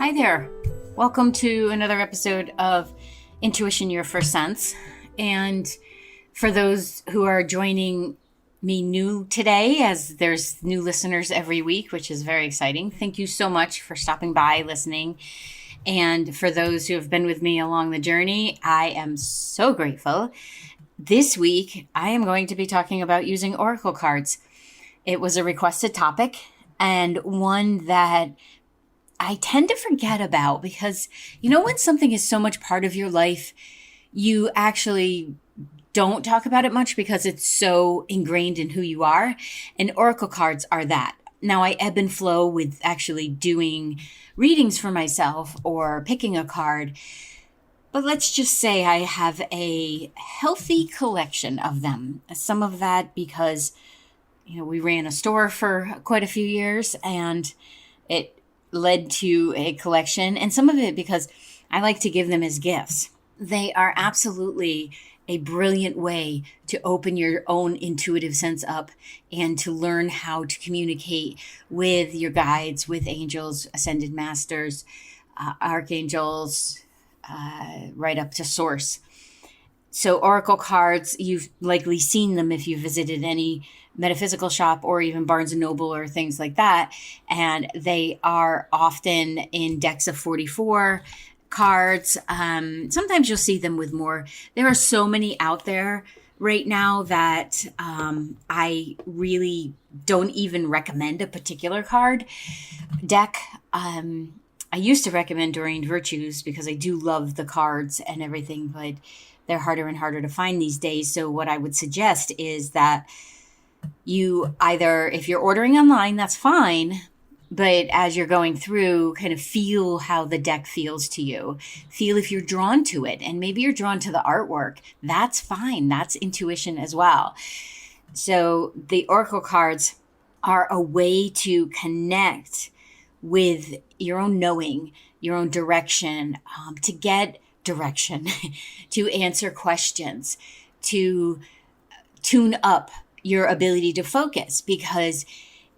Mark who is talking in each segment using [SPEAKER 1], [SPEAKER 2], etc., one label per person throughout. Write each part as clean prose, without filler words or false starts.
[SPEAKER 1] Hi there. Welcome to another episode of Intuition Your First Sense. And for those who are joining me new today, as there's new listeners every week, which is very exciting, thank you so much for stopping by, listening. And for those who have been with me along the journey, I am so grateful. This week, I am going to be talking about using oracle cards. It was a requested topic and one that I tend to forget about because, when something is so much part of your life, you actually don't talk about it much because it's so ingrained in who you are. And oracle cards are that. Now, I ebb and flow with actually doing readings for myself or picking a card. But let's just say I have a healthy collection of them. Some of that because, we ran a store for quite a few years and it led to a collection, and some of it because I like to give them as gifts. They are absolutely a brilliant way to open your own intuitive sense up and to learn how to communicate with your guides, with angels, ascended masters, archangels, right up to source. So oracle cards, you've likely seen them if you visited any metaphysical shop or even Barnes and Noble or things like that. And they are often in decks of 44 cards. Sometimes you'll see them with more. There are so many out there right now that I really don't even recommend a particular card deck. I used to recommend Dorian Virtues because I do love the cards and everything, but they're harder and harder to find these days. So what I would suggest is that you either, if you're ordering online, that's fine. But as you're going through, kind of feel how the deck feels to you. Feel if you're drawn to it. And maybe you're drawn to the artwork. That's fine. That's intuition as well. So the oracle cards are a way to connect with your own knowing, your own direction, to get direction, to answer questions, to tune up your ability to focus. Because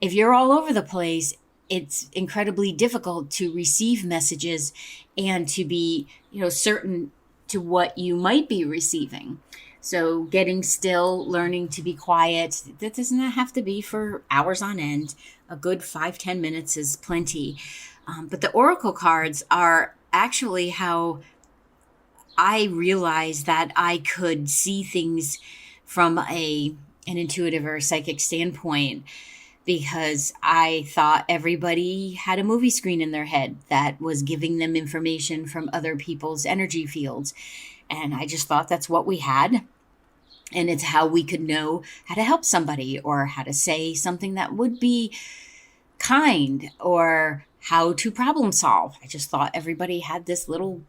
[SPEAKER 1] if you're all over the place, it's incredibly difficult to receive messages and to be, certain to what you might be receiving. So getting still, learning to be quiet, that doesn't have to be for hours on end. A good 5-10 minutes is plenty. But the oracle cards are actually how I realized that I could see things from an intuitive or psychic standpoint, because I thought everybody had a movie screen in their head that was giving them information from other people's energy fields. And I just thought that's what we had. And it's how we could know how to help somebody or how to say something that would be kind or how to problem solve. I just thought everybody had this little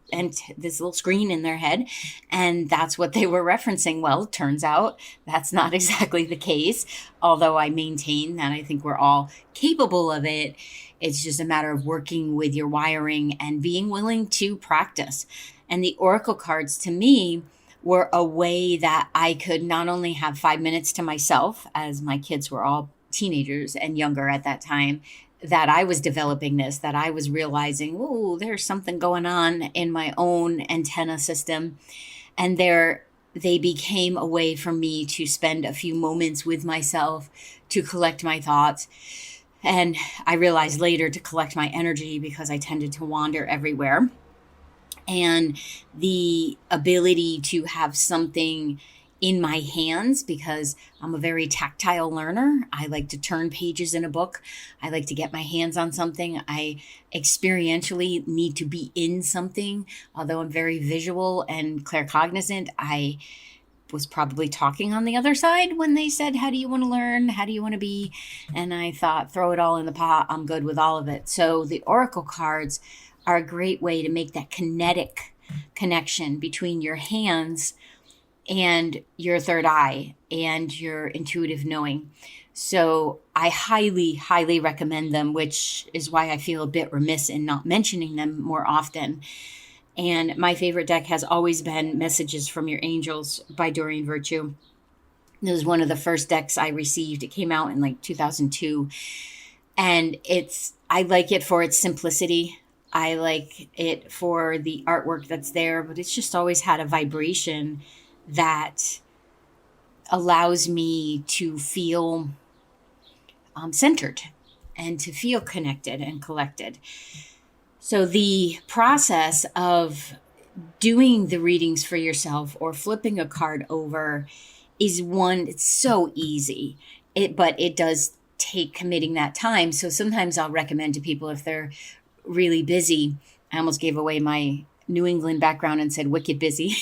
[SPEAKER 1] screen in their head, and that's what they were referencing. Well, it turns out that's not exactly the case, although I maintain that I think we're all capable of it. It's just a matter of working with your wiring and being willing to practice. And the oracle cards, to me, were a way that I could not only have 5 minutes to myself, as my kids were all teenagers and younger at that time, that I was developing this, that I was realizing, oh, there's something going on in my own antenna system. And they became a way for me to spend a few moments with myself, to collect my thoughts. And I realized later to collect my energy because I tended to wander everywhere. And the ability to have something in my hands, because I'm a very tactile learner. I like to turn pages in a book. I like to get my hands on something. I experientially need to be in something. Although I'm very visual and claircognizant, I was probably talking on the other side when they said, how do you want to learn? How do you want to be? And I thought, throw it all in the pot. I'm good with all of it. So the oracle cards are a great way to make that kinetic connection between your hands and your third eye and your intuitive knowing. So I highly, highly recommend them, which is why I feel a bit remiss in not mentioning them more often. And my favorite deck has always been Messages from Your Angels by Dorian Virtue. It was one of the first decks I received. It came out in like 2002. And I like it for its simplicity. I like it for the artwork that's there, but it's just always had a vibration that allows me to feel centered and to feel connected and collected. So the process of doing the readings for yourself or flipping a card over is one, it's so easy. But it does take committing that time. So sometimes I'll recommend to people if they're really busy. I almost gave away my New England background and said wicked busy.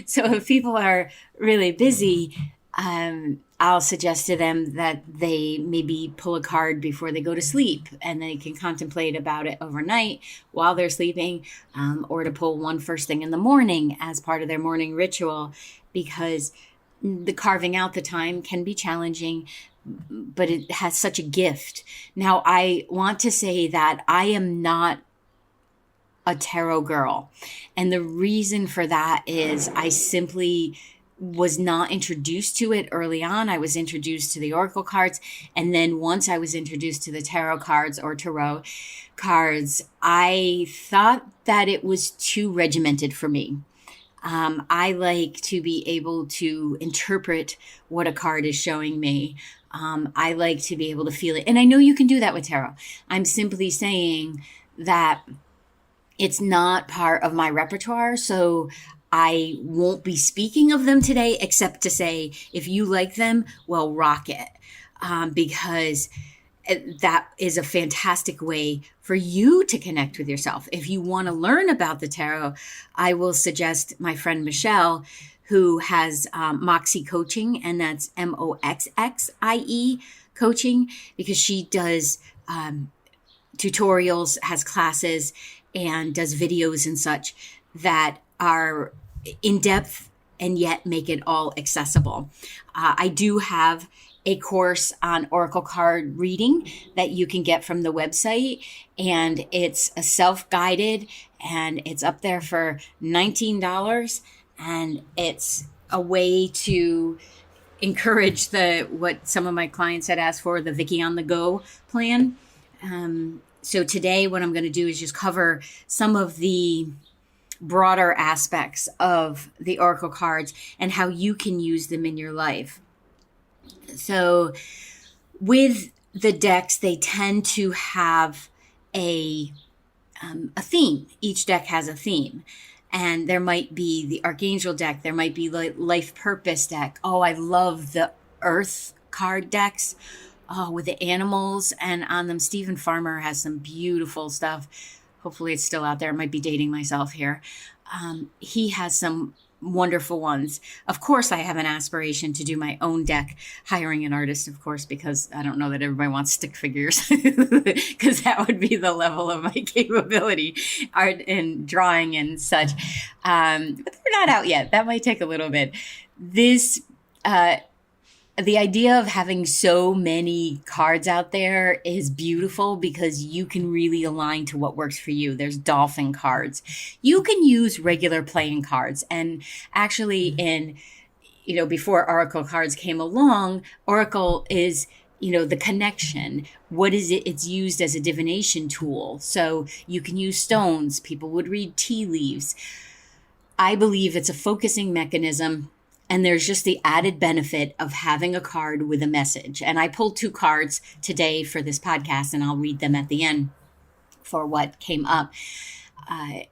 [SPEAKER 1] So if people are really busy, I'll suggest to them that they maybe pull a card before they go to sleep, and they can contemplate about it overnight while they're sleeping, or to pull one first thing in the morning as part of their morning ritual, because the carving out the time can be challenging, but it has such a gift. Now, I want to say that I am not a tarot girl. And the reason for that is I simply was not introduced to it early on. I was introduced to the oracle cards. And then once I was introduced to the tarot cards or tarot cards, I thought that it was too regimented for me. I like to be able to interpret what a card is showing me. I like to be able to feel it. And I know you can do that with tarot. I'm simply saying that it's not part of my repertoire, so I won't be speaking of them today, except to say, if you like them, well, rock it. Because that is a fantastic way for you to connect with yourself. If you want to learn about the tarot, I will suggest my friend Michelle, who has Moxie Coaching, and that's Moxxie Coaching, because she does tutorials, has classes, and does videos and such that are in depth and yet make it all accessible. I do have a course on oracle card reading that you can get from the website, and it's a self-guided, and it's up there for $19, and it's a way to encourage what some of my clients had asked for, the Vicky on the Go plan. So today what I'm going to do is just cover some of the broader aspects of the oracle cards and how you can use them in your life. So with the decks, they tend to have a theme. Each deck has a theme. And there might be the Archangel deck. There might be the Life Purpose deck. Oh, I love the Earth card decks. Oh, with the animals and on them. Stephen Farmer has some beautiful stuff. Hopefully it's still out there. I might be dating myself here. He has some wonderful ones. Of course, I have an aspiration to do my own deck, hiring an artist, of course, because I don't know that everybody wants stick figures, because that would be the level of my capability, art and drawing and such. But they're not out yet. That might take a little bit. The idea of having so many cards out there is beautiful because you can really align to what works for you. There's dolphin cards. You can use regular playing cards. And actually before Oracle cards came along, Oracle is, the connection. What is it? It's used as a divination tool. So you can use stones. People would read tea leaves. I believe it's a focusing mechanism. And there's just the added benefit of having a card with a message. And I pulled 2 cards today for this podcast, and I'll read them at the end for what came up.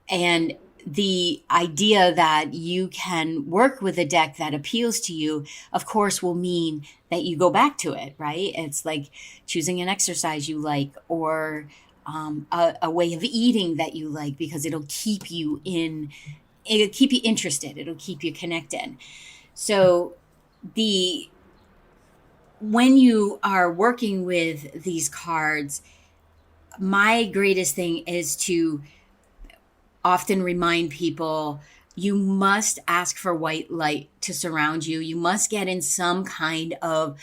[SPEAKER 1] And the idea that you can work with a deck that appeals to you, of course, will mean that you go back to it, right? It's like choosing an exercise you like, or a way of eating that you like, because it'll keep you interested. It'll keep you connected. So when you are working with these cards, my greatest thing is to often remind people, you must ask for white light to surround you. You must get in some kind of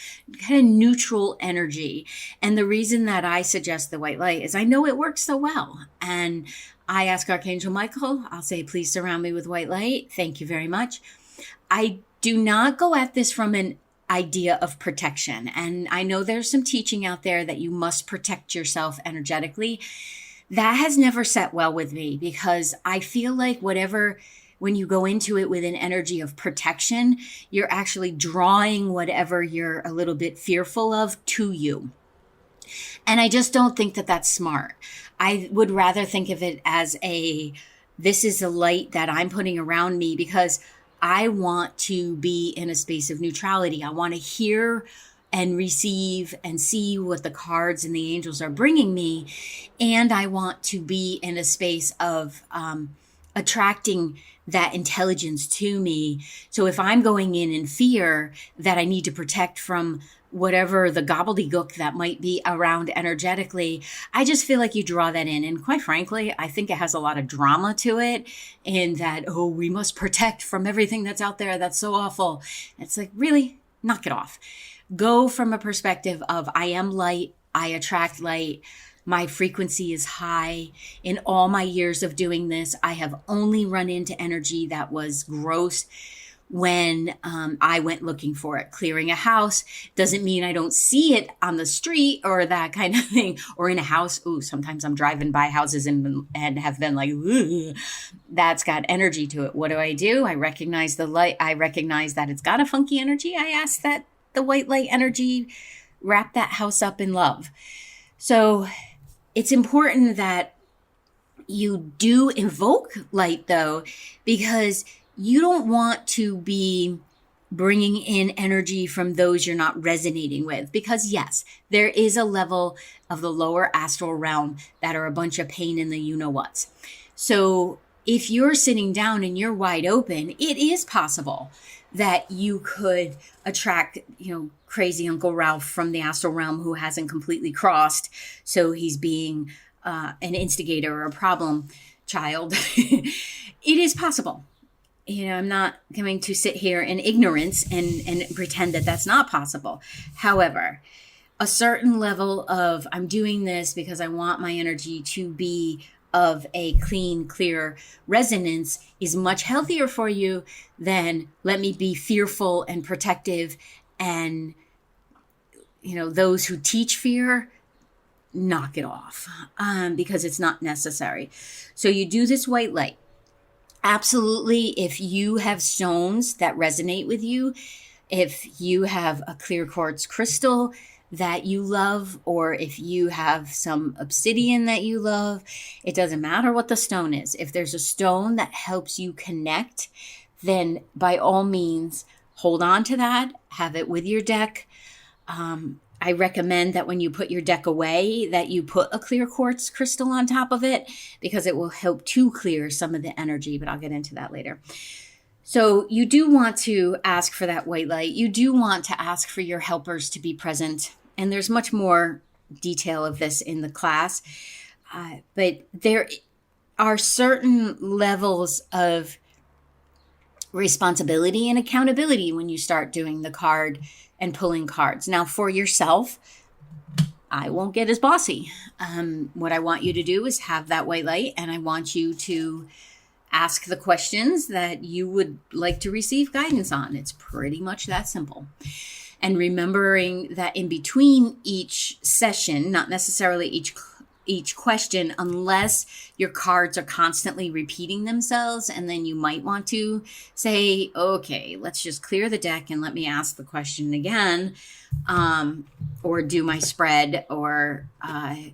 [SPEAKER 1] neutral energy. And the reason that I suggest the white light is I know it works so well. And I ask Archangel Michael, I'll say, please surround me with white light. Thank you very much. I do not go at this from an idea of protection. And I know there's some teaching out there that you must protect yourself energetically. that has never set well with me, because I feel like when you go into it with an energy of protection, you're actually drawing whatever you're a little bit fearful of to you. And I just don't think that that's smart. I would rather think of it as this is a light that I'm putting around me because I want to be in a space of neutrality. I want to hear and receive and see what the cards and the angels are bringing me. And I want to be in a space of attracting that intelligence to me. So if I'm going in fear that I need to protect from whatever the gobbledygook that might be around energetically, I just feel like you draw that in. And quite frankly, I think it has a lot of drama to it, in that, oh, we must protect from everything that's out there that's so awful. It's like, really? Knock it off. Go from a perspective of, I am light, I attract light, my frequency is high. In all my years of doing this, I have only run into energy that was gross when I went looking for it. Clearing a house doesn't mean I don't see it on the street or that kind of thing, or in a house. Ooh, sometimes I'm driving by houses and have been like, ooh, that's got energy to it. What do? I recognize the light. I recognize that it's got a funky energy. I ask that the white light energy wrap that house up in love. So it's important that you do invoke light, though, because you don't want to be bringing in energy from those you're not resonating with. Because yes, there is a level of the lower astral realm that are a bunch of pain in the you-know-whats. So if you're sitting down and you're wide open, it is possible that you could attract, crazy Uncle Ralph from the astral realm who hasn't completely crossed. So he's being an instigator or a problem child. It is possible. I'm not going to sit here in ignorance and pretend that that's not possible. However, a certain level of, I'm doing this because I want my energy to be of a clean, clear resonance, is much healthier for you than let me be fearful and protective. And, those who teach fear, knock it off, because it's not necessary. So you do this white light. Absolutely. If you have stones that resonate with you, if you have a clear quartz crystal that you love, or if you have some obsidian that you love, it doesn't matter what the stone is. If there's a stone that helps you connect, then by all means, hold on to that, have it with your deck. I recommend that when you put your deck away, that you put a clear quartz crystal on top of it, because it will help to clear some of the energy, but I'll get into that later. So you do want to ask for that white light. You do want to ask for your helpers to be present. And there's much more detail of this in the class. But there are certain levels of responsibility and accountability when you start doing the card and pulling cards. Now, for yourself, I won't get as bossy. What I want you to do is have that white light, and I want you to ask the questions that you would like to receive guidance on. It's pretty much that simple. And remembering that in between each session, not necessarily each question, unless your cards are constantly repeating themselves, and then you might want to say, okay, let's just clear the deck and let me ask the question again, or do my spread, or I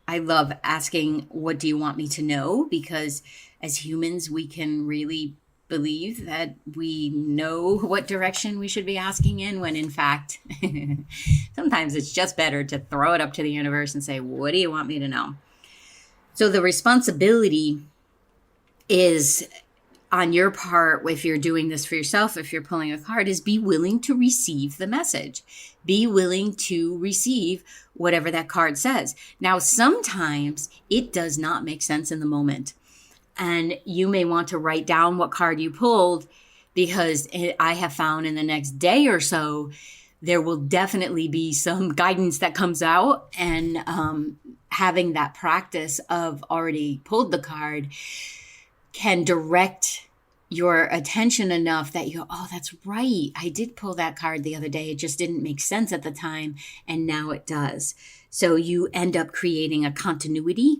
[SPEAKER 1] love asking, what do you want me to know? Because as humans, we can really believe that we know what direction we should be asking in, when in fact, sometimes it's just better to throw it up to the universe and say, what do you want me to know? So the responsibility is on your part, if you're doing this for yourself, if you're pulling a card, is be willing to receive the message. Be willing to receive whatever that card says. Now, sometimes it does not make sense in the moment. And you may want to write down what card you pulled, because I have found in the next day or so, there will definitely be some guidance that comes out. And having that practice of already pulled the card can direct your attention enough that you go, oh, that's right. I did pull that card the other day. It just didn't make sense at the time. And now it does. So you end up creating a continuity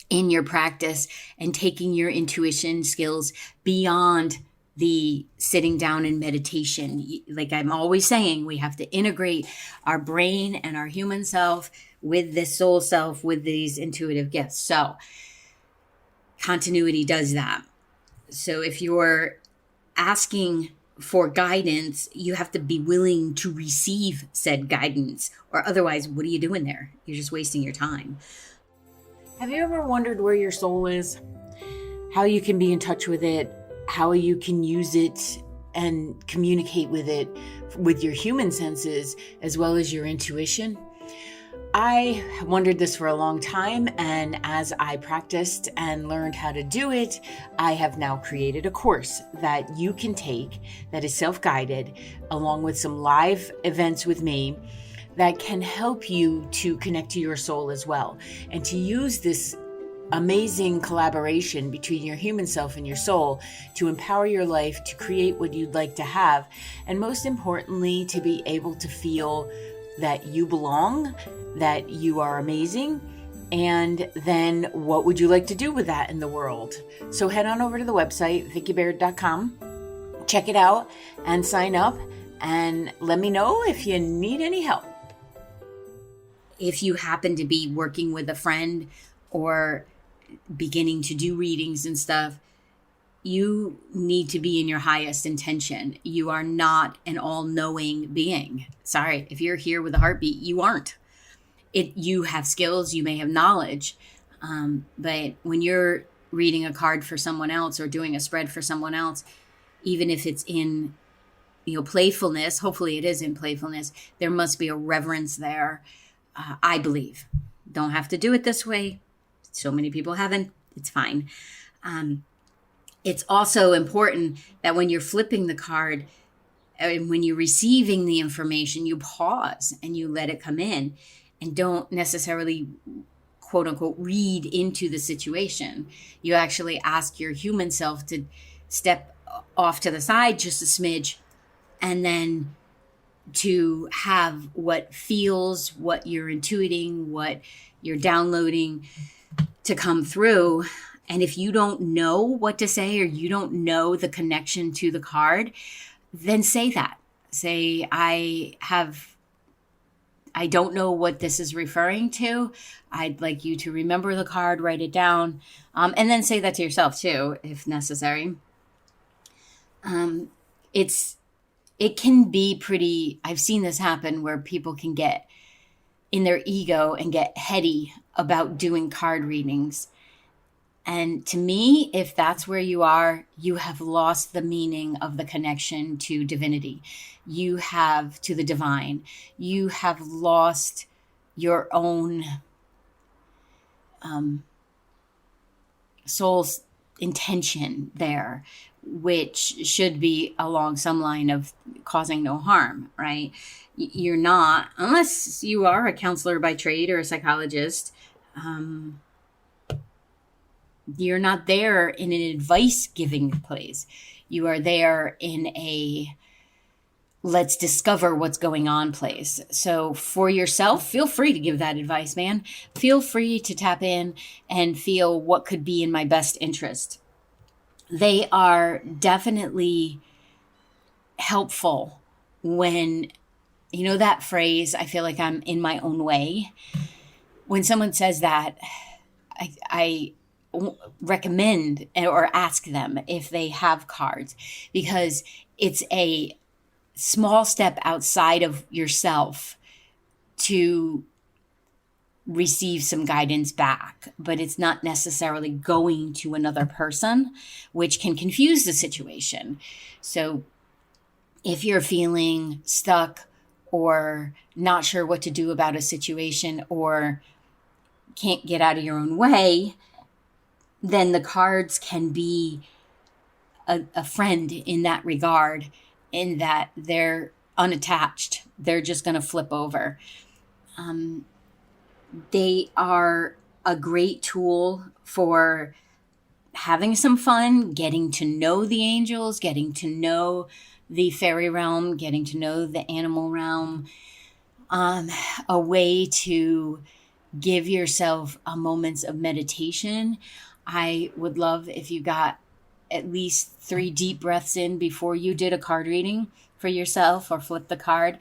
[SPEAKER 1] in your practice and taking your intuition skills beyond the sitting down and meditation. Like I'm always saying, we have to integrate our brain and our human self with this soul self, with these intuitive gifts. So continuity does that. So if you're asking for guidance, you have to be willing to receive said guidance, or otherwise, what are you doing there? You're just wasting your time. Have you ever wondered where your soul is? How you can be in touch with it? How you can use it and communicate with it with your human senses as well as your intuition? I wondered this for a long time, and as I practiced and learned how to do it, I have now created a course that you can take that is self-guided, along with some live events with me that can help you to connect to your soul as well, and to use this amazing collaboration between your human self and your soul to empower your life, to create what you'd like to have, and most importantly, to be able to feel that you belong, that you are amazing, and then what would you like to do with that in the world? So head on over to the website, VickiBaird.com, check it out and sign up, and let me know if you need any help. If you happen to be working with a friend or beginning to do readings and stuff, you need to be in your highest intention. You are not an all-knowing being. Sorry, if you're here with a heartbeat, you aren't. You have skills, you may have knowledge, but when you're reading a card for someone else or doing a spread for someone else, even if it's in playfulness, hopefully it is in playfulness, there must be a reverence there, I believe. Don't have to do it this way. So many people haven't. It's fine. It's also important that when you're flipping the card and when you're receiving the information, you pause and you let it come in and don't necessarily, quote unquote, read into the situation. You actually ask your human self to step off to the side just a smidge, and then to have what feels, what you're intuiting, what you're downloading to come through. And if you don't know what to say, or you don't know the connection to the card, then say that. Say, I don't know what this is referring to. I'd like you to remember the card, write it down, and then say that to yourself too, if necessary. It can be pretty, I've seen this happen where people can get in their ego and get heady about doing card readings. And to me, if that's where you are, you have lost the meaning of the connection to divinity. You have to the divine. You have lost your own soul's intention there, which should be along some line of causing no harm, right? You're not, unless you are a counselor by trade or a psychologist, you're not there in an advice giving place. You are there in a let's discover what's going on place. So for yourself, feel free to give that advice, man. Feel free to tap in and feel what could be in my best interest. They are definitely helpful when, that phrase, I feel like I'm in my own way. When someone says that, I recommend or ask them if they have cards, because it's a small step outside of yourself to receive some guidance back, but it's not necessarily going to another person, which can confuse the situation. So if you're feeling stuck or not sure what to do about a situation or can't get out of your own way, then the cards can be a friend in that regard, in that they're unattached. They're just going to flip over. They are a great tool for having some fun, getting to know the angels, getting to know the fairy realm, getting to know the animal realm, a way to give yourself a moments of meditation. I would love if you got at least 3 deep breaths in before you did a card reading for yourself or flip the card.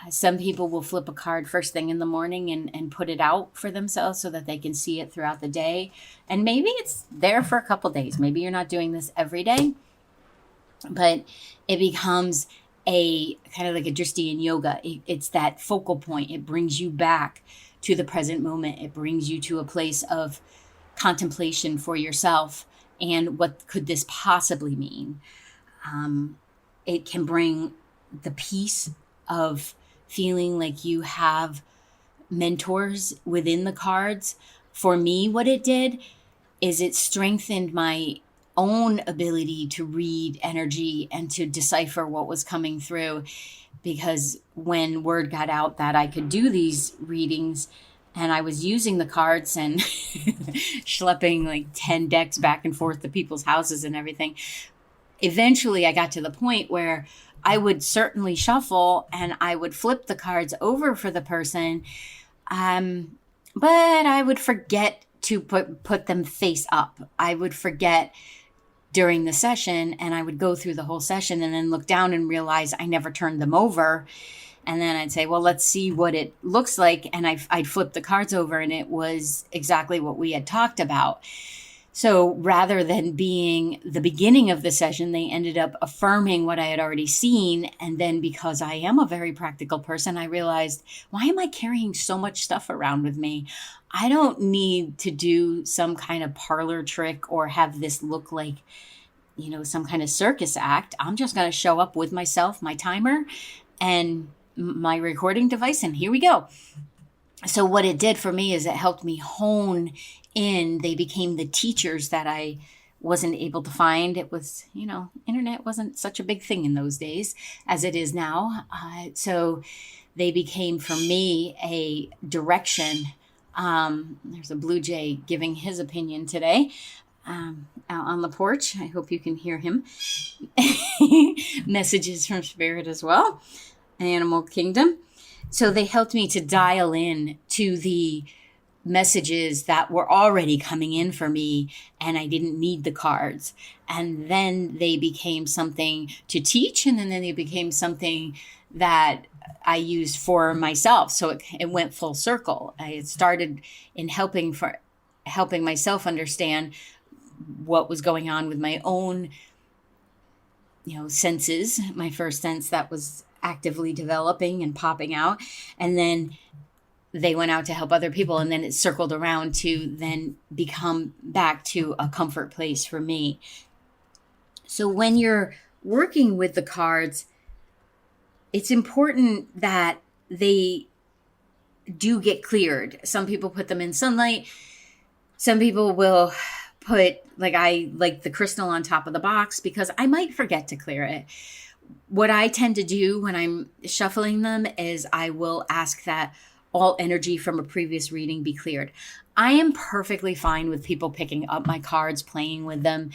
[SPEAKER 1] Some people will flip a card first thing in the morning and put it out for themselves so that they can see it throughout the day. And maybe it's there for a couple days. Maybe you're not doing this every day, but it becomes a kind of like a drishti in yoga. It's that focal point. It brings you back to the present moment. It brings you to a place of contemplation for yourself and what could this possibly mean. It can bring the peace of feeling like you have mentors within the cards. For me, what it did is it strengthened my own ability to read energy and to decipher what was coming through. Because when word got out that I could do these readings and I was using the cards and schlepping like 10 decks back and forth to people's houses and everything, eventually I got to the point where I would certainly shuffle and I would flip the cards over for the person. But I would forget to put them face up. I would forget during the session, and I would go through the whole session and then look down and realize I never turned them over. And then I'd say, well, let's see what it looks like. And I'd flip the cards over and it was exactly what we had talked about. So rather than being the beginning of the session, they ended up affirming what I had already seen. And then because I am a very practical person, I realized, why am I carrying so much stuff around with me? I don't need to do some kind of parlor trick or have this look like, some kind of circus act. I'm just going to show up with myself, my timer, and my recording device, and here we go. So what it did for me is it helped me hone in. They became the teachers that I wasn't able to find. It was, internet wasn't such a big thing in those days as it is now. So they became for me a direction. There's a blue jay giving his opinion today out on the porch. I hope you can hear him. Messages from spirit as well. Animal kingdom. So they helped me to dial in to the messages that were already coming in for me, and I didn't need the cards. And then they became something to teach, and then they became something that I used for myself. So it went full circle. I started in helping myself understand what was going on with my own, senses. My first sense that was actively developing and popping out, and then they went out to help other people, and then it circled around to then become back to a comfort place for me. So when you're working with the cards, it's important that they do get cleared. Some people put them in sunlight. Some people will put, I like the crystal on top of the box because I might forget to clear it. What I tend to do when I'm shuffling them is I will ask that all energy from a previous reading be cleared. I am perfectly fine with people picking up my cards, playing with them.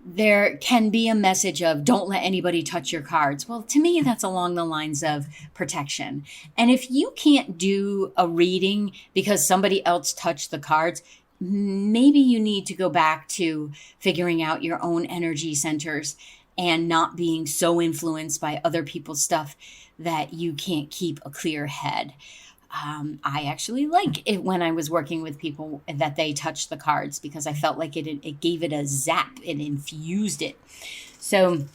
[SPEAKER 1] There can be a message of don't let anybody touch your cards. Well, to me, that's along the lines of protection. And if you can't do a reading because somebody else touched the cards, maybe you need to go back to figuring out your own energy centers and not being so influenced by other people's stuff that you can't keep a clear head. I actually like it when I was working with people that they touched the cards because I felt like it gave it a zap. It infused it. So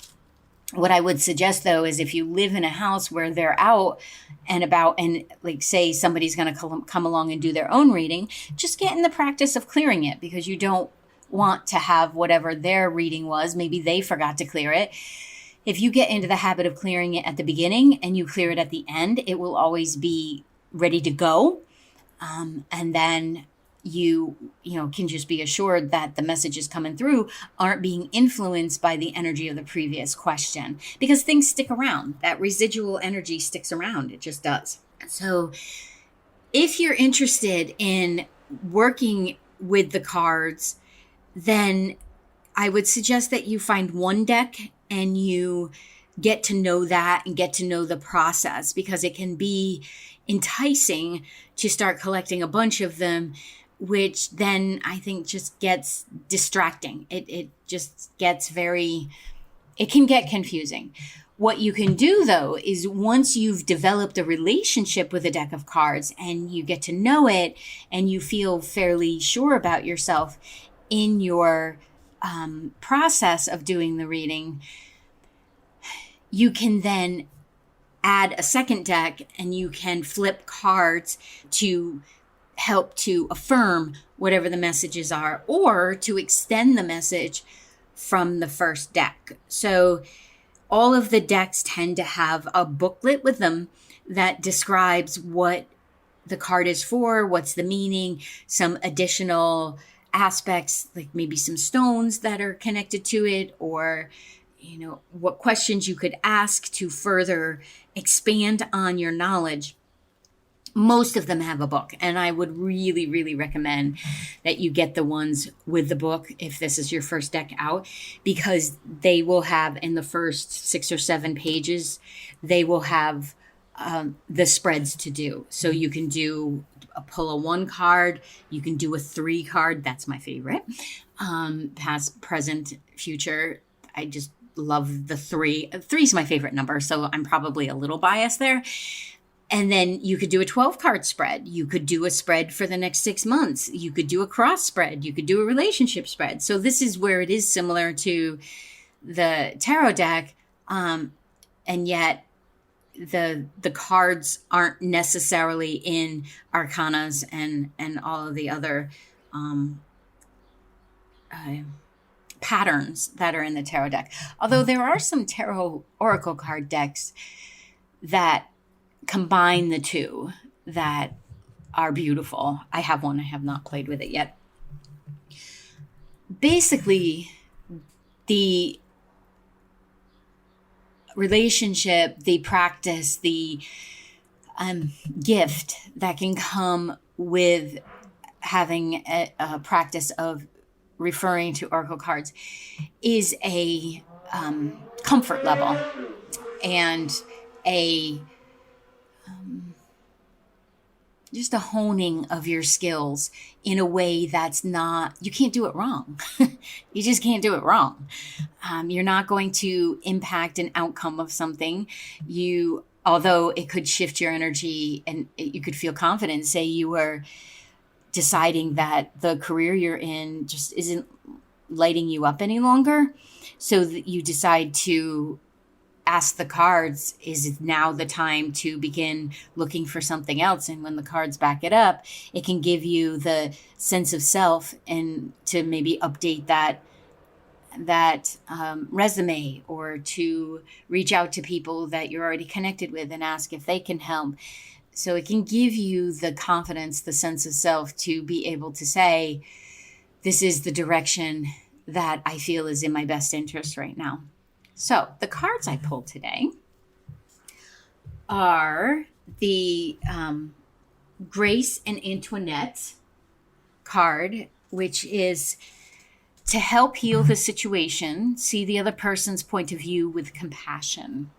[SPEAKER 1] what I would suggest, though, is if you live in a house where they're out and about and say somebody's going to come along and do their own reading, just get in the practice of clearing it because you don't want to have whatever their reading was. Maybe they forgot to clear it. If you get into the habit of clearing it at the beginning and you clear it at the end, it will always be ready to go. And then you can just be assured that the messages coming through aren't being influenced by the energy of the previous question because things stick around. That residual energy sticks around. It just does. So if you're interested in working with the cards, then I would suggest that you find one deck and you get to know that and get to know the process, because it can be enticing to start collecting a bunch of them, which then I think just gets distracting. It just gets it can get confusing. What you can do, though, is once you've developed a relationship with a deck of cards and you get to know it and you feel fairly sure about yourself in your process of doing the reading, you can then add a second deck and you can flip cards to help to affirm whatever the messages are, or to extend the message from the first deck. So all of the decks tend to have a booklet with them that describes what the card is for, what's the meaning, some additional aspects, like maybe some stones that are connected to it, or what questions you could ask to further expand on your knowledge. Most of them have a book, and I would really, really recommend that you get the ones with the book if this is your first deck out, because they will have, in the first 6 or 7 pages, they will have the spreads to do. So you can do pull a 1 card, you can do a 3 card. That's my favorite. Past, present, future. I just love the 3. 3 is my favorite number, so I'm probably a little biased there. And then you could do a 12-card spread. You could do a spread for the next 6 months. You could do a cross spread. You could do a relationship spread. So this is where it is similar to the tarot deck, and yet the cards aren't necessarily in arcanas and all of the other patterns that are in the tarot deck. Although there are some tarot oracle card decks that combine the two that are beautiful. I have one. I have not played with it yet. Basically, the relationship, the practice, the gift that can come with having a practice of referring to oracle cards is a comfort level and just a honing of your skills in a way that's not, you can't do it wrong. You just can't do it wrong. You're not going to impact an outcome of something. Although it could shift your energy and you could feel confident, say you were deciding that the career you're in just isn't lighting you up any longer. So that you decide to ask the cards, is it now the time to begin looking for something else? And when the cards back it up, it can give you the sense of self and to maybe update that resume, or to reach out to people that you're already connected with and ask if they can help. So it can give you the confidence, the sense of self to be able to say, this is the direction that I feel is in my best interest right now. So the cards I pulled today are the Grace and Antoinette card, which is to help heal the situation, see the other person's point of view with compassion.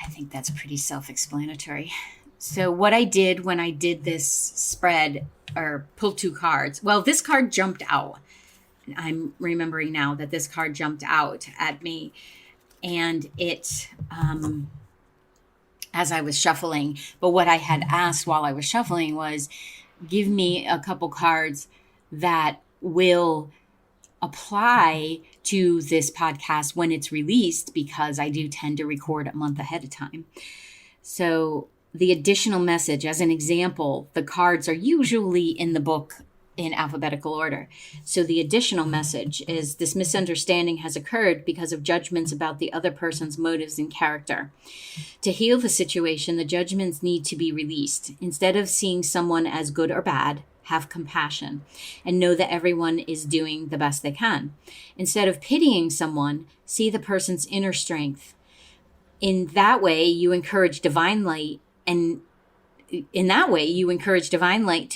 [SPEAKER 1] I think that's pretty self-explanatory. So what I did when I did this spread, or pulled 2 cards, well, this card jumped out. I'm remembering now that this card jumped out at me, and it, as I was shuffling, but what I had asked while I was shuffling was, give me a couple cards that will apply to this podcast when it's released, because I do tend to record a month ahead of time. So the additional message, as an example, the cards are usually in the book in alphabetical order. So the additional message is, this misunderstanding has occurred because of judgments about the other person's motives and character. To heal the situation, the judgments need to be released. Instead of seeing someone as good or bad, have compassion and know that everyone is doing the best they can. Instead of pitying someone, see the person's inner strength. In that way, you encourage divine light to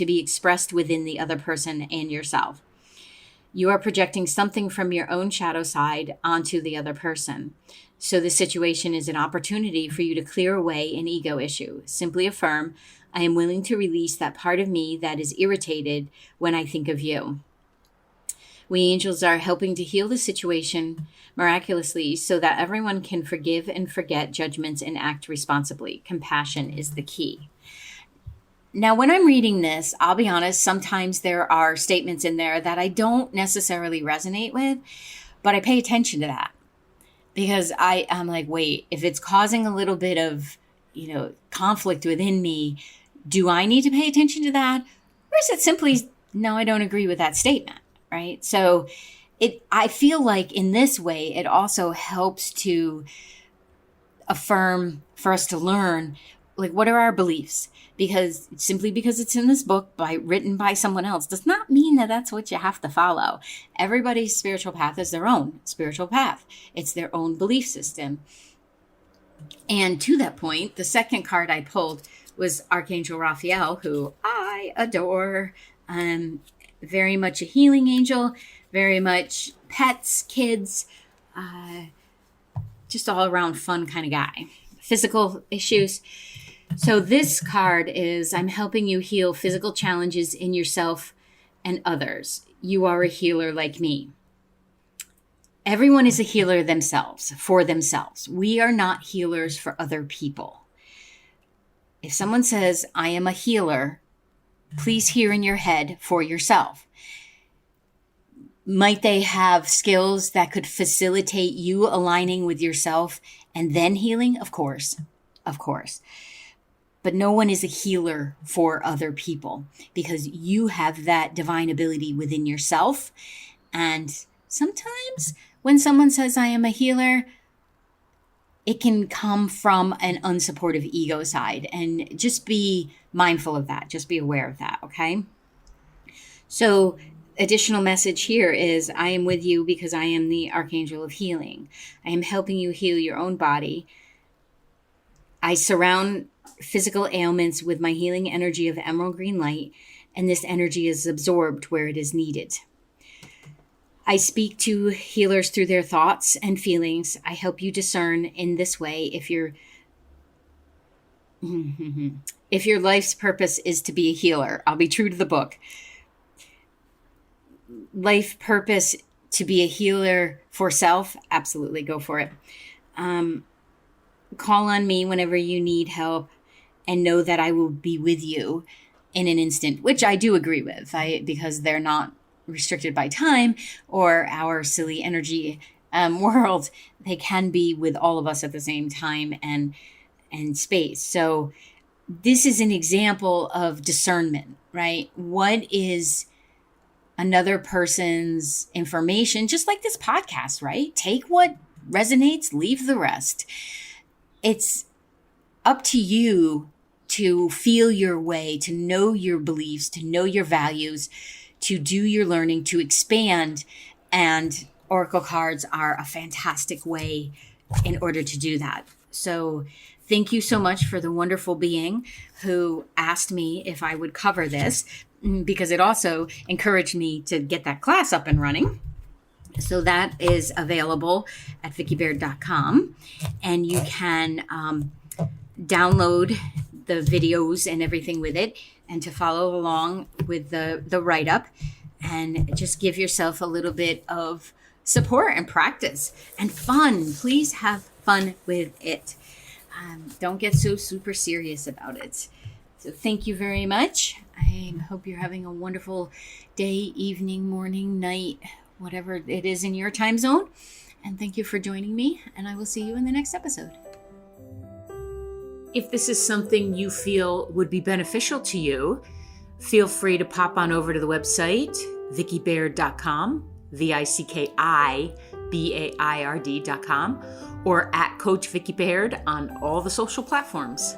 [SPEAKER 1] be expressed within the other person and yourself. You are projecting something from your own shadow side onto the other person. So the situation is an opportunity for you to clear away an ego issue. Simply affirm, I am willing to release that part of me that is irritated when I think of you. We angels are helping to heal the situation miraculously so that everyone can forgive and forget judgments and act responsibly. Compassion is the key. Now, when I'm reading this, I'll be honest, sometimes there are statements in there that I don't necessarily resonate with, but I pay attention to that because I'm like, wait, if it's causing a little bit of, conflict within me, do I need to pay attention to that? Or is it simply, no, I don't agree with that statement, right? So I feel like in this way, it also helps to affirm for us to learn, like, what are our beliefs? Because simply because it's in this book written by someone else does not mean that that's what you have to follow. Everybody's spiritual path is their own spiritual path. It's their own belief system. And to that point, the second card I pulled was Archangel Raphael, who I adore. Very much a healing angel, very much pets, kids, just all around fun kind of guy. Physical issues. So this card is, I'm helping you heal physical challenges in yourself and others. You are a healer like me. Everyone is a healer themselves, for themselves. We are not healers for other people. If someone says, I am a healer, please hear in your head for yourself. Might they have skills that could facilitate you aligning with yourself and then healing? Of course. But no one is a healer for other people because you have that divine ability within yourself. And sometimes when someone says, I am a healer, it can come from an unsupportive ego side. And just be mindful of that. Just be aware of that, okay? So additional message here is, I am with you because I am the Archangel of Healing. I am helping you heal your own body. I surround physical ailments with my healing energy of emerald green light, and this energy is absorbed where it is needed. I speak to healers through their thoughts and feelings. I help you discern in this way if your life's purpose is to be a healer. I'll be true to the book. Life purpose to be a healer for self, absolutely, go for it. Call on me whenever you need help and know that I will be with you in an instant, which I do agree with, because they're not restricted by time or our silly energy world. They can be with all of us at the same time and space. So this is an example of discernment, right? What is another person's information, just like this podcast, right? Take what resonates, leave the rest. It's up to you to feel your way, to know your beliefs, to know your values, to do your learning, to expand. And Oracle cards are a fantastic way in order to do that. So thank you so much for the wonderful being who asked me if I would cover this, because it also encouraged me to get that class up and running. So that is available at vickybaird.com, and you can download the videos and everything with it, and to follow along with the write-up, and just give yourself a little bit of support and practice and fun. Please have fun with it. Don't get so super serious about it. So thank you very much. I hope you're having a wonderful day, evening, morning, night, whatever it is in your time zone. And thank you for joining me, and I will see you in the next episode. If this is something you feel would be beneficial to you, feel free to pop on over to the website, vickybaird.com, VICKIBAIRD.com, or at Coach Vicky Baird on all the social platforms.